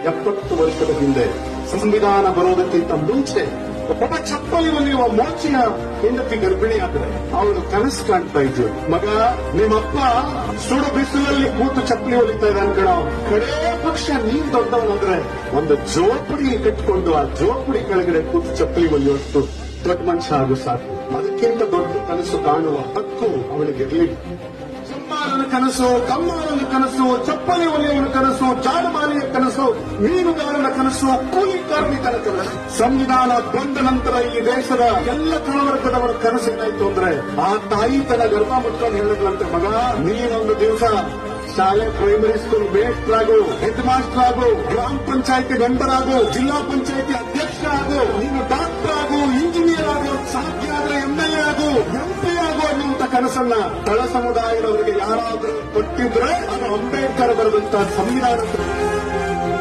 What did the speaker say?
70 ವರ್ಷದ ಹಿಂದೆ ಸಂವಿಧಾನ ಬರೋದಕ್ಕಿಂತ ಮುಂಚೆ ಒಬ್ಬ ಚಪ್ಪಲಿ ಹೊಲಿಯುವ ಮೋಚಿಯ ಹೆಂಡತಿ ಗರ್ಭಿಣಿಯಾದ್ರೆ ಅವಳು ಕನಸು ಕಾಣ್ತಾ ಇದ್ರು, ಮಗ ನಿಮ್ಮಪ್ಪ ಸುಡು ಬಿಸಿಲಲ್ಲಿ ಕೂತು ಚಪ್ಪಲಿ ಹೊಲಿತಾ ಇದ್ದಾನೆ ಕಣೋ, ಕಡೇ ಪಕ್ಷ ನೀನ್ ದೊಡ್ಡವನಾದ್ರೆ ಒಂದು ಜೋಪಡಿ ಕಟ್ಕೊಂಡು ಆ ಜೋಪಡಿ ಕೆಳಗಡೆ ಕೂತು ಚಪ್ಪಲಿ ಹೊಲಿಯುವಷ್ಟು ದೊಡ್ಡ ಮನುಷ್ಯ ಆಗು ಸಾಕು. ಅದಕ್ಕಿಂತ ದೊಡ್ಡ ಕನಸು ಕಾಣುವ ಹಕ್ಕು ಅವಳಿಗಿರಲಿಲ್ಲ. ಚಮ್ಮಾರನ ಕನಸು, ಕಮ್ಮಾರನ ಕನಸು, ಚಪ್ಪಲಿ ಹೊಲಿಯುವನ ಕನಸು, ಜಾಡಮಾಲಿಯ ಕನಸು, ಮೀನುಗಾರನ ಕನಸು, ಕೂಲಿ ಕಾರ್ಮಿಕರ ಕನಸು. ಸಂವಿಧಾನ ಬಂದ ನಂತರ ಈ ದೇಶದ ಎಲ್ಲ ತಳವರ್ಗದವರ ಕನಸು ಏನಾಯ್ತು ಅಂದ್ರೆ, ಆ ತಾಯಿ ತನ್ನ ಗರ್ಭ ಮುಟ್ಕೊಂಡು ಹೇಳಿದ್ರಂತೆ, ಮಗ ನೀನೊಂದು ದಿವಸ ಶಾಲೆ ಪ್ರೈಮರಿ ಸ್ಕೂಲ್ ಮೇಸ್ಟ್ರಾಗು, ಹೆಡ್ ಮಾಸ್ಟರ್ ಆಗು, ಗ್ರಾಮ ಪಂಚಾಯತಿ ಮೆಂಬರ್ ಆಗು, ಜಿಲ್ಲಾ ಪಂಚಾಯತಿ ಅಧ್ಯಕ್ಷ ಆಗು, ನೀನು ಡಾಕ್ಟರ್ ಆಗು, ಇಂಜಿನಿಯರ್ ಆಗು, ಸಾಧ್ಯ ಆದ್ರೆ MLA ಆಗು, MP ಆಗು ಅನ್ನುವಂತ ಕನಸನ್ನ ತಳ ಸಮುದಾಯದವರಿಗೆ ಯಾರಾದ್ರೂ ಕೊಟ್ಟಿದ್ರೆ ಅದು ಅಂಬೇಡ್ಕರ್ ಬರೆದಂತ ಸಂವಿಧಾನ.